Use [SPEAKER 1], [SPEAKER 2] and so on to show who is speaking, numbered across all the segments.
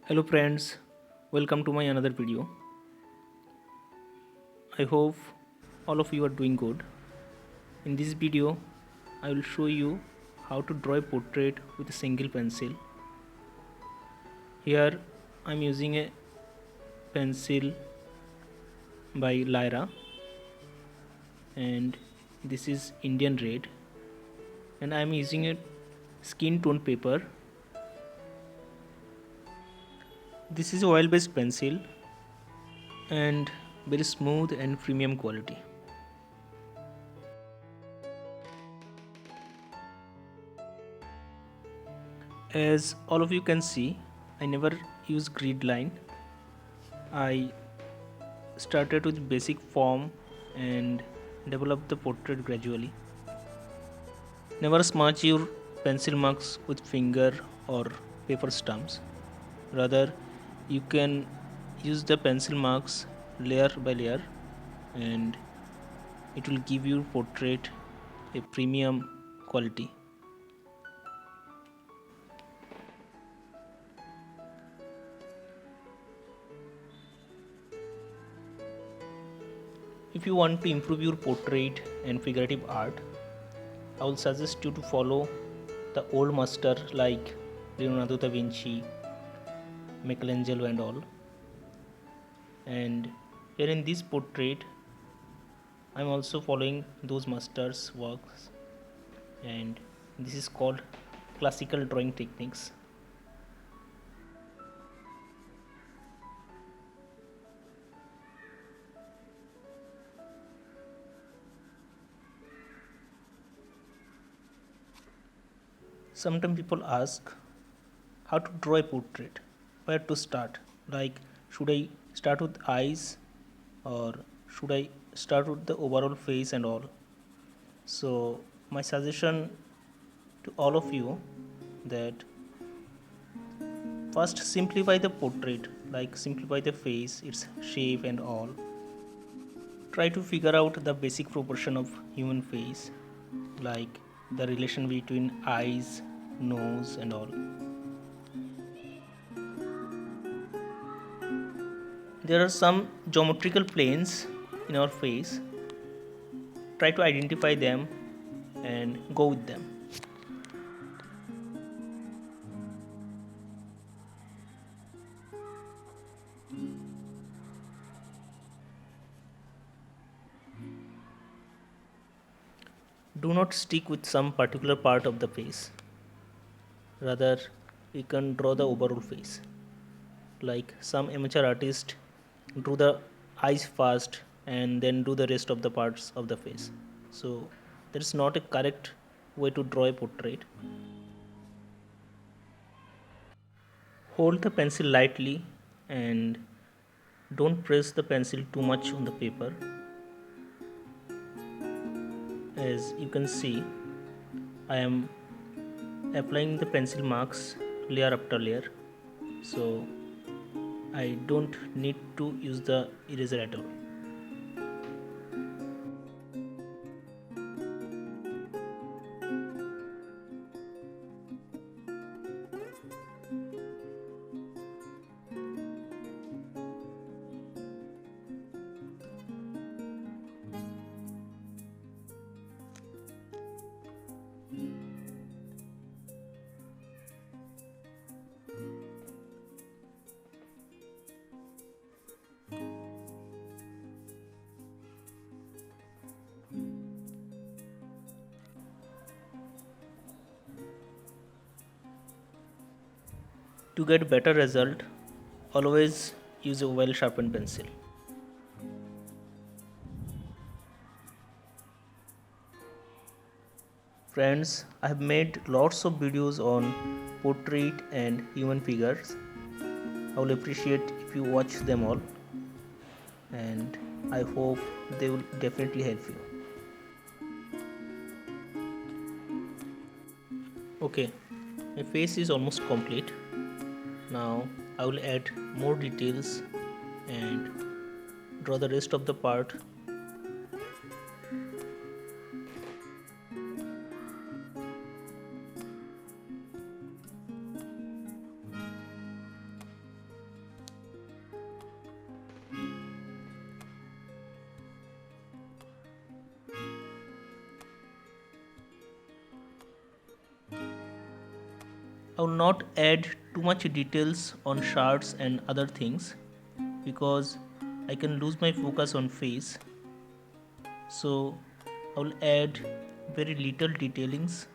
[SPEAKER 1] Hello friends, welcome to my another video. I hope all of you are doing good. In this video, I will show you how to draw a portrait with a single pencil. Here I am using a pencil by Lyra and this is Indian red, and I am using a skin tone paper. This is a oil based pencil and very smooth and premium quality. As all of you can see, I never use grid line. I started with basic form and developed the portrait gradually. Never smudge your pencil marks with finger or paper stumps. Rather, you can use the pencil marks layer by layer, and it will give your portrait a premium quality. If you want to improve your portrait and figurative art, I will suggest you to follow the old master like Leonardo da Vinci, Michelangelo and all. And here in this portrait, I am also following those masters' works, and this is called classical drawing techniques. Sometimes people ask how to draw a portrait, where to start. Like, should I start with eyes or should I start with the overall face and all? So, my suggestion to all of you that first simplify the portrait, like simplify the face, its shape and all. Try to figure out the basic proportion of human face, like the relation between eyes, nose and all. There are some geometrical planes in our face. Try to identify them and go with them. Do not stick with some particular part of the face. Rather, you can draw the overall face. Like some amateur artists drew the eyes first and then do the rest of the parts of the face. So, that is not a correct way to draw a portrait. Hold the pencil lightly and don't press the pencil too much on the paper. As you can see, I am applying the pencil marks layer after layer, so I don't need to use the eraser at all. To get better result, always use a well sharpened pencil. Friends, I have made lots of videos on portrait and human figures. I will appreciate if you watch them all, and I hope they will definitely help you. Okay, my face is almost complete. Now I will add more details and draw the rest of the part. I will not add too much details on shards and other things because I can lose my focus on face. So I will add very little detailings.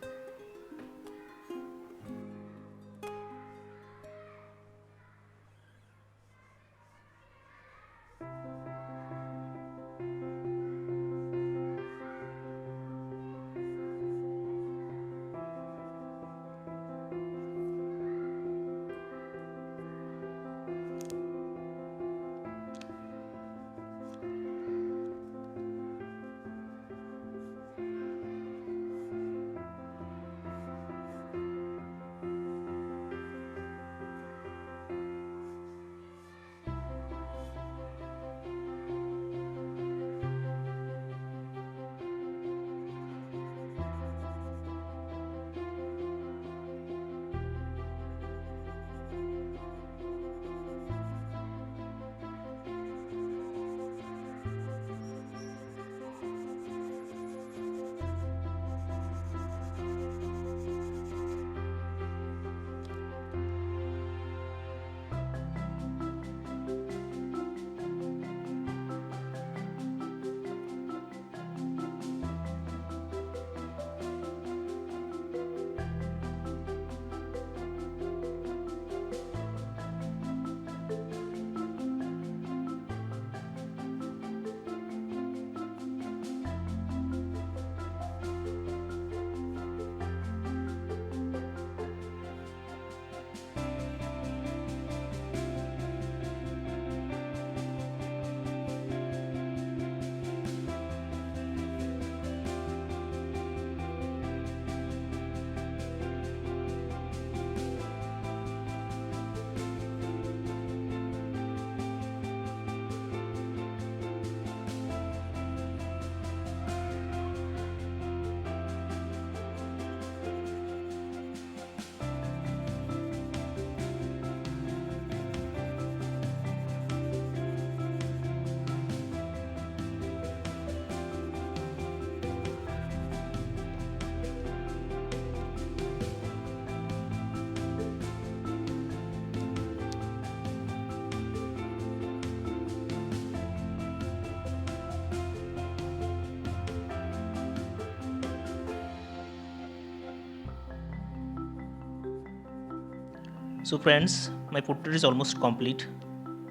[SPEAKER 1] So friends, my portrait is almost complete.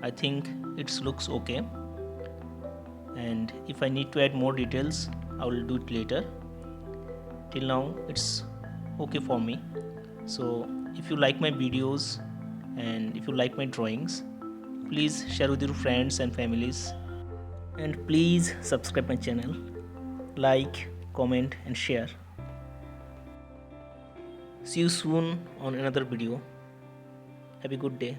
[SPEAKER 1] I think it looks okay, and if I need to add more details I will do it later. Till now it's okay for me. So if you like my videos and if you like my drawings, please share with your friends and families, and please subscribe my channel, like, comment and share. See you soon on another video. Have a good day.